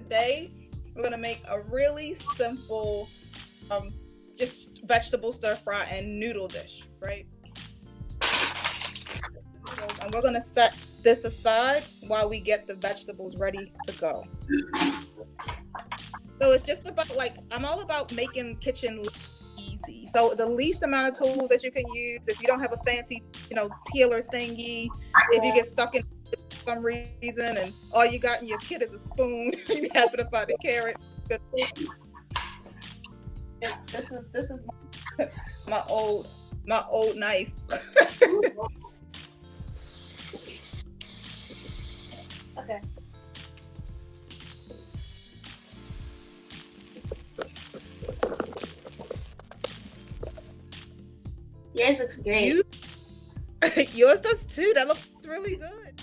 today we're gonna make a really simple, just vegetable stir fry and noodle dish, right? And we're gonna set this aside while we get the vegetables ready to go. So it's just about I'm all about making kitchen easy. So the least amount of tools that you can use. If you don't have a fancy, peeler thingy, if you get stuck in some reason and all you got in your kit is a spoon, you happen to find a carrot. This is my old knife. Okay. Yours looks great. Yours does too. That looks really good.